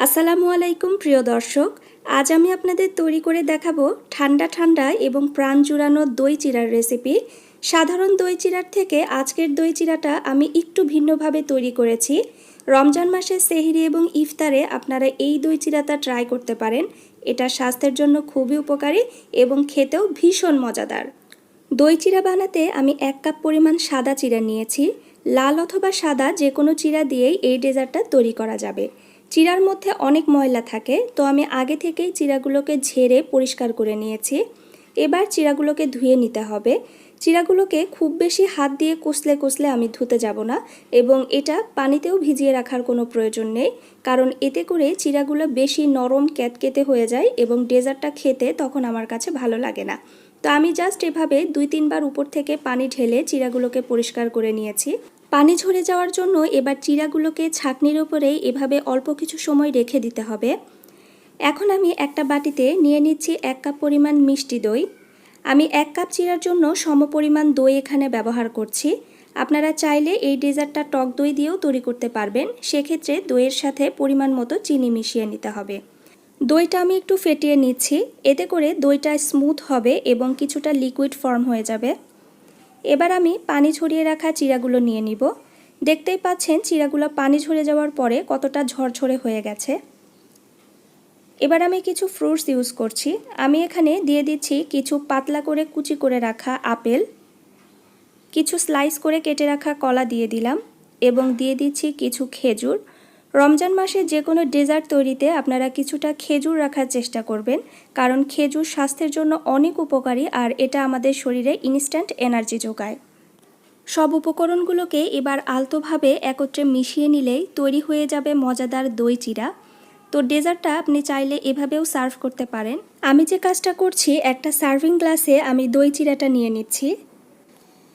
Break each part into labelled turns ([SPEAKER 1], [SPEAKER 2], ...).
[SPEAKER 1] আসসালামু আলাইকুম প্রিয় দর্শক, আজ আমি আপনাদের তৈরি করে দেখাবো ঠান্ডা ঠান্ডা এবং প্রাণ জুড়ানো দই চিরার রেসিপি। সাধারণ দই চিরার থেকে আজকের দই চিরাটা আমি একটু ভিন্নভাবে তৈরি করেছি। রমজান মাসে সেহরি এবং ইফতারে আপনারা এই দই চিরাটা ট্রাই করতে পারেন। এটা স্বাস্থ্যের জন্য খুবই উপকারী এবং খেতেও ভীষণ মজাদার। দই চিরা বানাতে আমি 1 কাপ পরিমাণ সাদা চিরা নিয়েছি। লাল অথবা সাদা যে কোনো চিরা দিয়েই এই ডেজার্টটা তৈরি করা যাবে। চিরার মধ্যে অনেক ময়লা থাকে, তো আমি আগে থেকেই চিরাগুলোকে ঝেড়ে পরিষ্কার করে নিয়েছি। এবার চিরাগুলোকে ধুয়ে নিতে হবে। চিরাগুলোকে খুব বেশি হাত দিয়ে কষলে কষলে আমি ধুতে যাব না, এবং এটা পানিতেও ভিজিয়ে রাখার কোনো প্রয়োজন নেই, কারণ এতে করে চিরাগুলো বেশি নরম ক্যাতকেতে হয়ে যায় এবং ডেজার্টটা খেতে তখন আমার কাছে ভালো লাগে না। তো আমি জাস্ট এভাবে 2-3 বার উপর থেকে পানি ঢেলে চিরাগুলোকে পরিষ্কার করে নিয়েছি। পানি ঝরে যাওয়ার জন্য এবার চিরাগুলোকে ছাঁকনির উপরে এভাবে অল্প কিছু সময় রেখে দিতে হবে। এখন আমি একটা বাটিতে নিয়ে নিচ্ছি 1 কাপ পরিমাণ মিষ্টি দই। আমি 1 কাপ চিরার জন্য সমপরিমাণ দই এখানে ব্যবহার করছি। আপনারা চাইলে এই ডেজার্টটা টক দই দিয়েও তৈরি করতে পারবেন। সেক্ষেত্রে দইয়ের সাথে পরিমাণ মতো চিনি মিশিয়ে নিতে হবে। দইটা আমি একটু ফেটিয়ে নিচ্ছি, এতে করে দইটা স্মুথ হবে এবং কিছুটা লিকুইড ফর্ম হয়ে যাবে। এবার আমি পানি ঝরিয়ে রাখা চিরাগুলো নিয়ে নিব। দেখতেই পাচ্ছেন চিরাগুলো পানি ঝরে যাওয়ার পরে কতটা ঝরঝরে হয়ে গেছে। এবার আমি কিছু ফ্রুটস ইউজ করছি। আমি এখানে দিয়ে দিচ্ছি কিছু পাতলা করে কুচি করে রাখা আপেল, কিছু স্লাইস করে কেটে রাখা কলা দিয়ে দিলাম, এবং দিয়ে দিচ্ছি কিছু খেজুর। রমজান মাসে যে কোনো ডেজার্ট তৈরিতে আপনারা কিছুটা খেজুর রাখার চেষ্টা করবেন, কারণ খেজুর স্বাস্থ্যের জন্য অনেক উপকারী আর এটা আমাদের শরীরে ইনস্ট্যান্ট এনার্জি যোগায়। সব উপকরণগুলোকে এবার আলতোভাবে একত্রে মিশিয়ে নিলেই তৈরি হয়ে যাবে মজাদার দই চিরা। তো ডেজার্টটা আপনি চাইলে এভাবেও সার্ভ করতে পারেন। আমি যে কাজটা করছি, একটা সার্ভিং গ্লাসে আমি দই চিরাটা নিয়ে নিচ্ছি।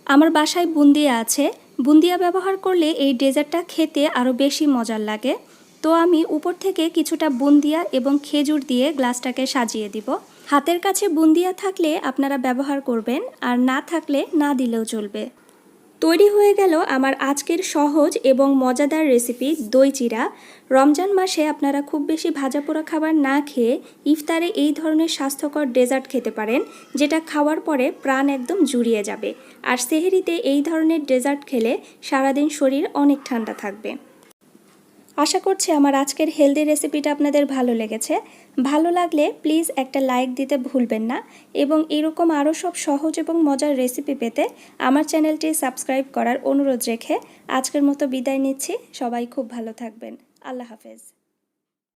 [SPEAKER 1] আমার বাসায় বুন্দিয়া আছে, বুন্দিয়া ব্যবহার করলে এই ডেজার্টটা খেতে আরও বেশি মজার লাগে। তো আমি উপর থেকে কিছুটা বুন্দিয়া এবং খেজুর দিয়ে গ্লাসটাকে সাজিয়ে দিব। হাতের কাছে বুন্দিয়া থাকলে আপনারা ব্যবহার করবেন, আর না থাকলে না দিলেও চলবে। তৈরি হয়ে গেল আমার আজকের সহজ এবং মজাদার রেসিপি দই চিরা। রমজান মাসে আপনারা খুব বেশি ভাজা পোড়া খাবার না খেয়ে ইফতারে এই ধরনের স্বাস্থ্যকর ডেজার্ট খেতে পারেন, যেটা খাওয়ার পরে প্রাণ একদম জুড়িয়ে যাবে। আর সেহরিতে এই ধরনের ডেজার্ট খেলে সারাদিন শরীর অনেক ঠান্ডা থাকবে। আশা করছি আমার আজকের হেলদি রেসিপিটা আপনাদের ভালো লেগেছে। ভালো লাগলে প্লিজ একটা লাইক দিতে ভুলবেন না, এবং এরকম আরও সব সহজ এবং মজার রেসিপি পেতে আমার চ্যানেলটি সাবস্ক্রাইব করার অনুরোধ রেখে আজকের মতো বিদায় নিচ্ছি। সবাই খুব ভালো থাকবেন। আল্লাহ হাফেজ।